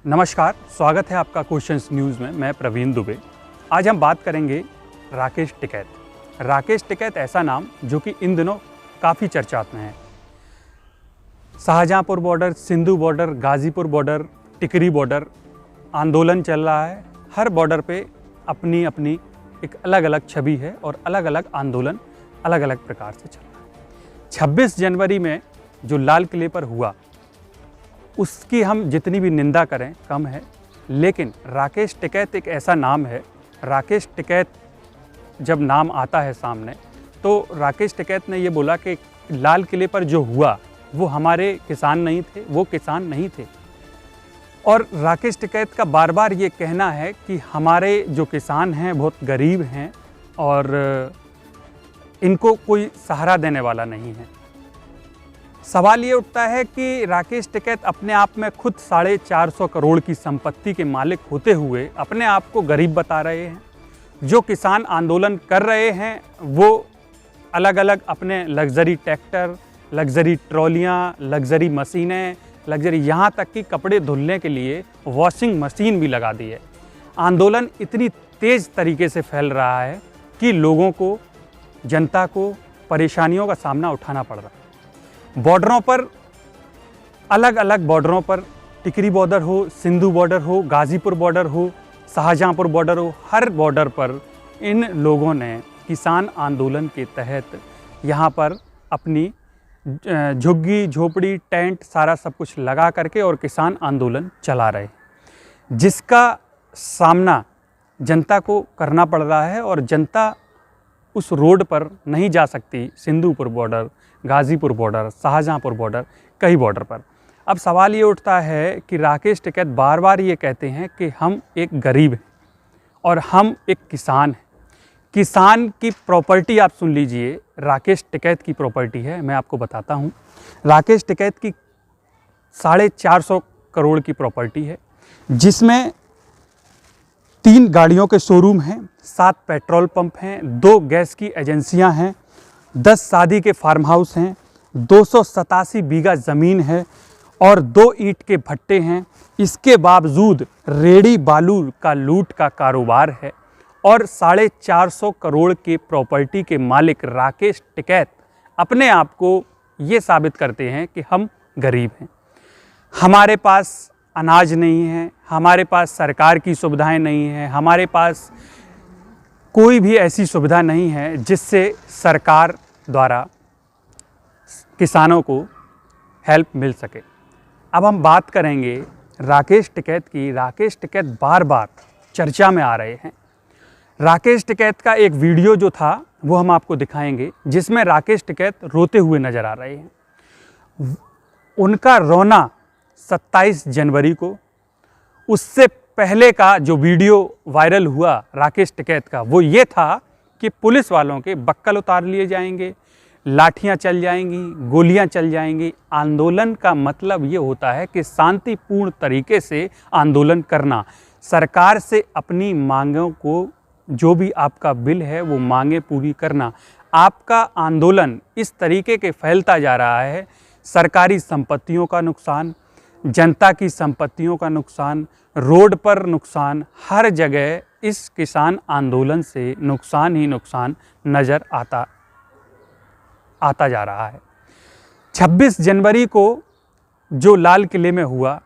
नमस्कार, स्वागत है आपका क्वेश्चंस न्यूज़ में। मैं प्रवीण दुबे। आज हम बात करेंगे राकेश टिकैत। राकेश टिकैत ऐसा नाम जो कि इन दिनों काफ़ी चर्चात में है। Shahjahanpur border, Sindhu border, Ghazipur border, Tikri border आंदोलन चल रहा है। हर बॉर्डर पे अपनी अपनी एक अलग अलग छवि है और अलग अलग आंदोलन अलग अलग प्रकार से चल रहा है। 26 जनवरी में जो लाल किले पर हुआ उसकी हम जितनी भी निंदा करें कम है, लेकिन राकेश टिकैत एक ऐसा नाम है। राकेश टिकैत जब नाम आता है सामने तो राकेश टिकैत ने ये बोला कि लाल किले पर जो हुआ वो हमारे किसान नहीं थे, वो किसान नहीं थे। और राकेश टिकैत का बार बार ये कहना है कि हमारे जो किसान हैं बहुत गरीब हैं और इनको कोई सहारा देने वाला नहीं है। सवाल ये उठता है कि राकेश टिकैत अपने आप में खुद 450 करोड़ की संपत्ति के मालिक होते हुए अपने आप को गरीब बता रहे हैं। जो किसान आंदोलन कर रहे हैं वो अलग अलग अपने लग्जरी ट्रैक्टर, लग्जरी ट्रॉलियाँ, लग्जरी मशीनें, लग्जरी यहाँ तक कि कपड़े धुलने के लिए वॉशिंग मशीन भी लगा दी है। आंदोलन इतनी तेज़ तरीके से फैल रहा है कि लोगों को, जनता को परेशानियों का सामना उठाना पड़ रहा है। बॉर्डरों पर, अलग अलग बॉर्डरों पर, टिकरी बॉर्डर हो, सिंधु बॉर्डर हो, गाज़ीपुर बॉर्डर हो, शाहजहाँपुर बॉर्डर हो, हर बॉर्डर पर इन लोगों ने किसान आंदोलन के तहत यहाँ पर अपनी झुग्गी, झोपड़ी, टेंट सारा सब कुछ लगा करके और किसान आंदोलन चला रहे, जिसका सामना जनता को करना पड़ रहा है। और जनता उस रोड पर नहीं जा सकती। Sindhupur border, Ghazipur border, Shahjahanpur border, कई बॉर्डर पर। अब सवाल ये उठता है कि राकेश टिकैत बार बार ये कहते हैं कि हम एक गरीब हैं और हम एक किसान हैं। किसान की प्रॉपर्टी आप सुन लीजिए, राकेश टिकैत की प्रॉपर्टी है। मैं आपको बताता हूँ, राकेश टिकैत की 450 करोड़ की प्रॉपर्टी है, जिसमें 3 गाड़ियों के शोरूम हैं, 7 पेट्रोल पंप हैं, 2 गैस की एजेंसियां हैं, 10 शादी के फार्म हाउस हैं, 287 बीघा ज़मीन है और 2 ईंट के भट्टे हैं। इसके बावजूद रेडी बालू का लूट का कारोबार है और 450 करोड़ के प्रॉपर्टी के मालिक राकेश टिकैत अपने आप को ये साबित करते हैं कि हम गरीब हैं, हमारे पास अनाज नहीं है, हमारे पास सरकार की सुविधाएं नहीं हैं, हमारे पास कोई भी ऐसी सुविधा नहीं है जिससे सरकार द्वारा किसानों को हेल्प मिल सके। अब हम बात करेंगे राकेश टिकैत की। राकेश टिकैत बार बार चर्चा में आ रहे हैं। राकेश टिकैत का एक वीडियो जो था वो हम आपको दिखाएंगे, जिसमें राकेश टिकैत रोते हुए नज़र आ रहे हैं। उनका रोना 27 जनवरी को, उससे पहले का जो वीडियो वायरल हुआ राकेश टिकैत का, वो ये था कि पुलिस वालों के बक्कल उतार लिए जाएंगे, लाठियां चल जाएंगी, गोलियां चल जाएंगी। आंदोलन का मतलब ये होता है कि शांतिपूर्ण तरीके से आंदोलन करना, सरकार से अपनी मांगों को, जो भी आपका बिल है वो मांगे पूरी करना। आपका आंदोलन इस तरीके के फैलता जा रहा है, सरकारी संपत्तियों का नुकसान, जनता की संपत्तियों का नुकसान, रोड पर नुकसान, हर जगह इस किसान आंदोलन से नुकसान ही नुकसान नज़र आता जा रहा है। 26 जनवरी को जो लाल किले में हुआ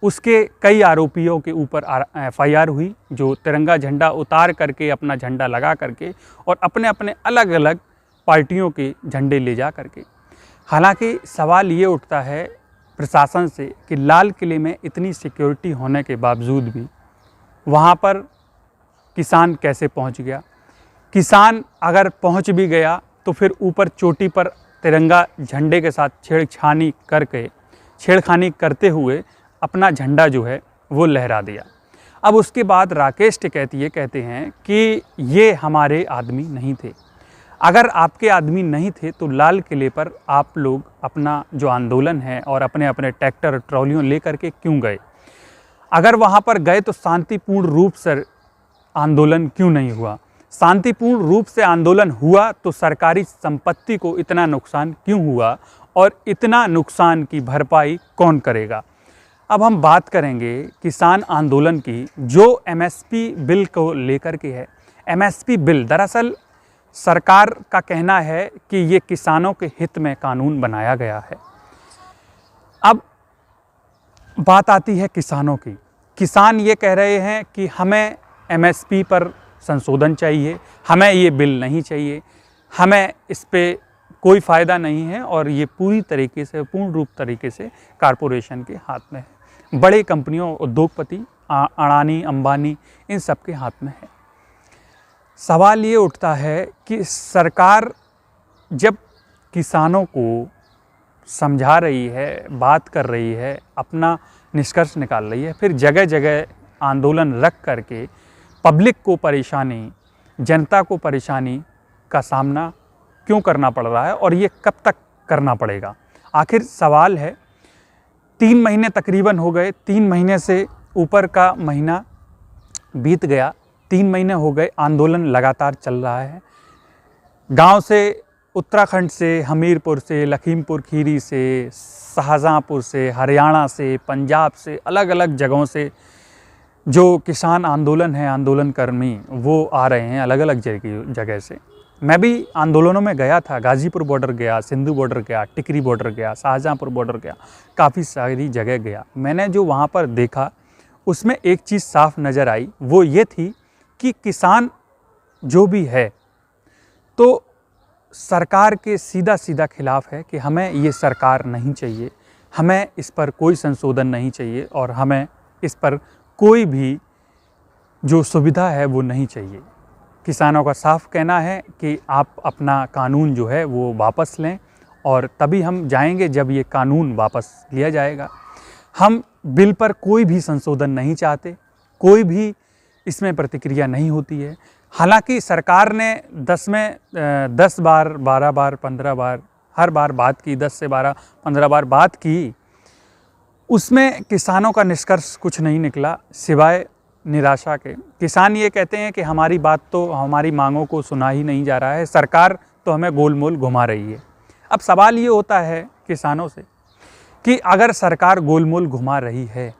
उसके कई आरोपियों के ऊपर FIR हुई, जो तिरंगा झंडा उतार करके, अपना झंडा लगा करके और अपने अपने अलग अलग पार्टियों के झंडे ले जा करके। हालांकि सवाल ये उठता है प्रशासन से कि लाल किले में इतनी सिक्योरिटी होने के बावजूद भी वहाँ पर किसान कैसे पहुँच गया। किसान अगर पहुँच भी गया तो फिर ऊपर चोटी पर तिरंगा झंडे के साथ छेड़खानी करते हुए अपना झंडा जो है वो लहरा दिया। अब उसके बाद राकेश टिकैत ये कहते हैं कि ये हमारे आदमी नहीं थे। अगर आपके आदमी नहीं थे तो लाल किले पर आप लोग अपना जो आंदोलन है और अपने अपने ट्रैक्टर, ट्रॉलियों ले करके क्यों गए? अगर वहाँ पर गए तो शांतिपूर्ण रूप से आंदोलन क्यों नहीं हुआ? शांतिपूर्ण रूप से आंदोलन हुआ तो सरकारी संपत्ति को इतना नुकसान क्यों हुआ और इतना नुकसान की भरपाई कौन करेगा? अब हम बात करेंगे किसान आंदोलन की, जो एमएसपी बिल को लेकर के है। एमएसपी बिल दरअसल सरकार का कहना है कि ये किसानों के हित में कानून बनाया गया है। अब बात आती है किसानों की। किसान ये कह रहे हैं कि हमें एमएसपी पर संशोधन चाहिए, हमें ये बिल नहीं चाहिए, हमें इस पे कोई फ़ायदा नहीं है और ये पूरी तरीके से, पूर्ण रूप तरीके से कॉरपोरेशन के हाथ में है। बड़े कंपनियों, उद्योगपति अडानी, अंबानी, इन सब के हाथ में है। सवाल ये उठता है कि सरकार जब किसानों को समझा रही है, बात कर रही है, अपना निष्कर्ष निकाल रही है, फिर जगह जगह आंदोलन रख करके पब्लिक को परेशानी, जनता को परेशानी का सामना क्यों करना पड़ रहा है और ये कब तक करना पड़ेगा? आखिर सवाल है, 3 महीने तकरीबन हो गए, 3 महीने से ऊपर का महीना बीत गया, 3 महीने हो गए, आंदोलन लगातार चल रहा है। गांव से, उत्तराखंड से, हमीरपुर से, लखीमपुर खीरी से, शाहजहाँपुर से, हरियाणा से, पंजाब से, अलग अलग जगहों से जो किसान आंदोलन है, आंदोलनकर्मी वो आ रहे हैं अलग अलग जगह से। मैं भी आंदोलनों में गया था, गाज़ीपुर बॉर्डर गया, सिंधु बॉर्डर गया, टिकरी बॉर्डर गया, शाहजहाँपुर बॉर्डर गया, काफ़ी सारी जगह गया। मैंने जो वहाँ पर देखा उसमें एक चीज़ साफ नज़र आई, वो ये थी कि किसान जो भी है तो सरकार के सीधा सीधा खिलाफ है कि हमें ये सरकार नहीं चाहिए, हमें इस पर कोई संशोधन नहीं चाहिए और हमें इस पर कोई भी जो सुविधा है वो नहीं चाहिए। किसानों का साफ कहना है कि आप अपना कानून जो है वो वापस लें और तभी हम जाएंगे जब ये कानून वापस लिया जाएगा। हम बिल पर कोई भी संशोधन नहीं चाहते, कोई भी इसमें प्रतिक्रिया नहीं होती है। हालांकि सरकार ने 10 बार, 12 बार, 15 बार, हर बार बात की, 10 से 12, 15 बार बात की, उसमें किसानों का निष्कर्ष कुछ नहीं निकला सिवाय निराशा के। किसान ये कहते हैं कि हमारी बात तो, हमारी मांगों को सुना ही नहीं जा रहा है, सरकार तो हमें गोलमोल घुमा रही है। अब सवाल ये होता है किसानों से कि अगर सरकार गोलमोल घुमा रही है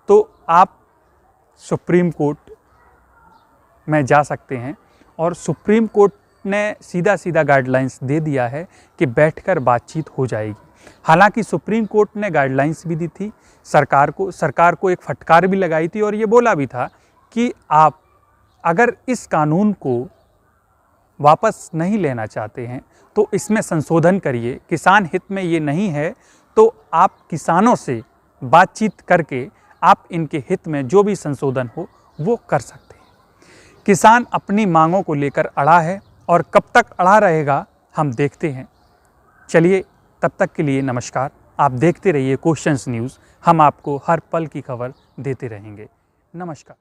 तो आप सुप्रीम कोर्ट में जा सकते हैं और सुप्रीम कोर्ट ने सीधा सीधा गाइडलाइंस दे दिया है कि बैठकर बातचीत हो जाएगी। हालांकि सुप्रीम कोर्ट ने गाइडलाइंस भी दी थी सरकार को एक फटकार भी लगाई थी और ये बोला भी था कि आप अगर इस कानून को वापस नहीं लेना चाहते हैं तो इसमें संशोधन करिए, किसान हित में ये नहीं है तो आप किसानों से बातचीत करके आप इनके हित में जो भी संशोधन हो वो कर सकते हैं। किसान अपनी मांगों को लेकर अड़ा है और कब तक अड़ा रहेगा हम देखते हैं। चलिए, तब तक के लिए नमस्कार। आप देखते रहिए क्वेश्चंस न्यूज़, हम आपको हर पल की खबर देते रहेंगे। नमस्कार।